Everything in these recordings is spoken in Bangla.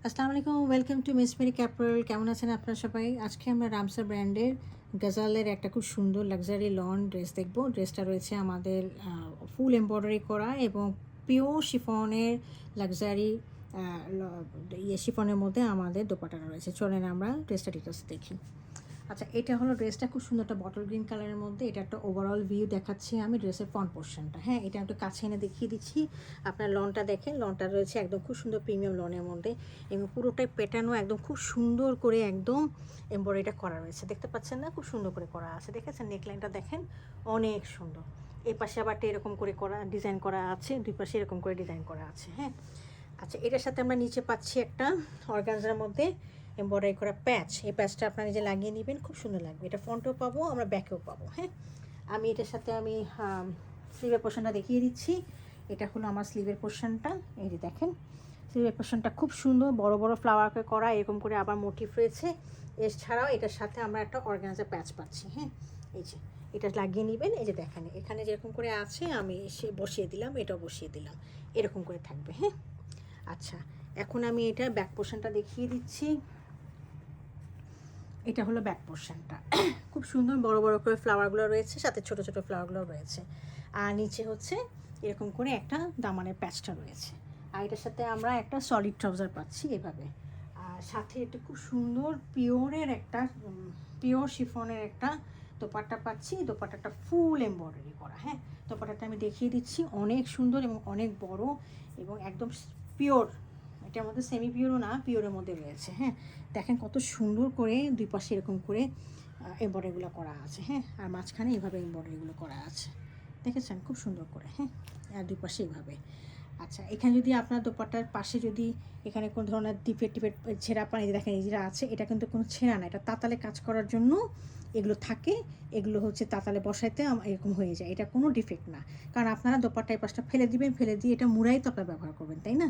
আসসালামু আলাইকুম, ওয়েলকাম টু মিস মেরি ক্যাপারেল। কেমন আছেন আপনারা সবাই? আজকে আমরা রামসা ব্র্যান্ডের গাজালের একটা খুব সুন্দর লাক্সারি লন ড্রেস দেখব। ড্রেসটা রয়েছে আমাদের ফুল এমব্রয়ডারি করা এবং পিওর শিফনের লাক্সারি শিফনের মধ্যে আমাদের দোপাট্টাটা রয়েছে। চলেন আমরা ড্রেসটা ডিটেলস দেখি। আচ্ছা, এটা হলো ড্রেসটা, খুব সুন্দর একটা বটল গ্রিন কালারের মধ্যে। এটা একটা ওভারঅল ভিউ দেখাচ্ছি আমি ড্রেসের ফ্রন্ট পোর্শনটা। হ্যাঁ, এটা একটু কাছে এনে দেখিয়ে দিচ্ছি। আপনার লনটা দেখেন, লনটা রয়েছে একদম খুব সুন্দর প্রিমিয়াম লনের মধ্যে এবং পুরোটাই প্যাটার্নও একদম খুব সুন্দর করে একদম এমব্রয়ডারিটা করা রয়েছে। দেখতে পাচ্ছেন না, খুব সুন্দর করে করা আছে। দেখেছেন নেকলাইনটা দেখেন, অনেক সুন্দর। এই পাশে আবার এরকম করে করা ডিজাইন করা আছে, দুই পাশে এরকম করে ডিজাইন করা আছে। হ্যাঁ, আচ্ছা, এটার সাথে আমরা নিচে পাচ্ছি একটা অর্গানজার মধ্যে এমব্রয়ডারি করা প্যাচ। এই প্যাচটা আপনারা নিজে লাগিয়ে নেবেন, খুব সুন্দর লাগবে। এটা ফ্রন্টেও পাবো, আমরা ব্যাকেও পাবো। হ্যাঁ, আমি এটার সাথে আমি স্লিভের পোর্শনটা দেখিয়ে দিচ্ছি। এটা হলো আমার স্লিভের পোর্শনটা। এই যে দেখেন, স্লিভের পোর্শনটা খুব সুন্দর, বড় বড় ফ্লাওয়ারকে করা, এরকম করে আবার মোটিভ রয়েছে। এছাড়াও এটার সাথে আমরা একটা অর্গানজার প্যাচ পাচ্ছি। হ্যাঁ, এই যে এটা লাগিয়ে নেবেন। এই যে দেখেন, এখানে যেরকম করে আছে আমি এসে বসিয়ে দিলাম, এটাও বসিয়ে দিলাম, এরকম করে থাকবে। হ্যাঁ, আচ্ছা, এখন আমি এটা ব্যাক পোর্শনটা দেখিয়ে দিচ্ছি। এটা হলো ব্যাক পোর্শনটা। খুব সুন্দর বড় বড় করে ফ্লাওয়ারগুলো রয়েছে, সাথে ছোট ছোট ফ্লাওয়ারগুলো রয়েছে। আর নিচে হচ্ছে এরকম করে একটা দামানের প্যাচটা রয়েছে। আর এটার সাথে আমরা একটা সলিড ট্রাউজার পাচ্ছি এভাবে। আর সাথে এটা খুব সুন্দর পিওরের একটা পিওর শিফনের একটা দোপাট্টা পাচ্ছি। দোপাট্টাটা ফুল এমব্রয়ডারি করা। হ্যাঁ, দোপাট্টাটা আমি দেখিয়ে দিচ্ছি, অনেক সুন্দর এবং অনেক বড় এবং একদম পিওর। এটার মধ্যে সেমি পিওরও না, পিওরের মধ্যে রয়েছে। হ্যাঁ, দেখেন কত সুন্দর করে দুই পাশে এরকম করে এমব্রয়ডারিগুলো করা আছে। হ্যাঁ, আর মাঝখানে এভাবে এমব্রয়ডারিগুলো করা আছে, দেখেছেন খুব সুন্দর করে। হ্যাঁ, আর দুই পাশে এইভাবে। আচ্ছা, এখানে যদি আপনার দোপাট্টার পাশে যদি এখানে কোনো ধরনের ডিফেক্ট টিফেক্ট ছেঁড়া পানি দেখেন, এই যেটা আছে এটা কিন্তু কোনো ছেঁড়া না, এটা তাতালে কাজ করার জন্য এগুলো থাকে। এগুলো হচ্ছে তাতালে বসাইতে এরকম হয়ে যায়, এটা কোনো ডিফেক্ট না। কারণ আপনারা দোপাট্টা এই পাশটা ফেলে দিবেন, ফেলে দিয়ে এটা মুড়াই তো আপনারা ব্যবহার করবেন, তাই না?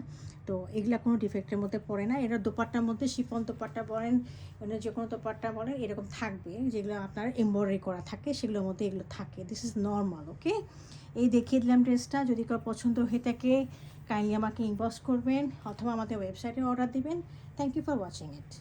তো এগুলা কোনো ডিফেক্টের মধ্যে পড়ে না। এটা দোপাট্টার মধ্যে শিফন দোপাট্টা বলেন, মানে যে কোনো দোপাট্টা বলেন, এরকম থাকবে যেগুলো আপনার এমব্রয়ডারি করা থাকে, সেগুলোর মধ্যে এগুলো থাকে। This is normal. ওকে, এই দেখিয়ে দিলাম ড্রেসটা। যদি কারো পছন্দ হয়ে থাকে কাইন্ডলি আমাকে ইনবক্স করবেন অথবা আমাদের ওয়েবসাইটে অর্ডার দিবেন। Thank you for watching it.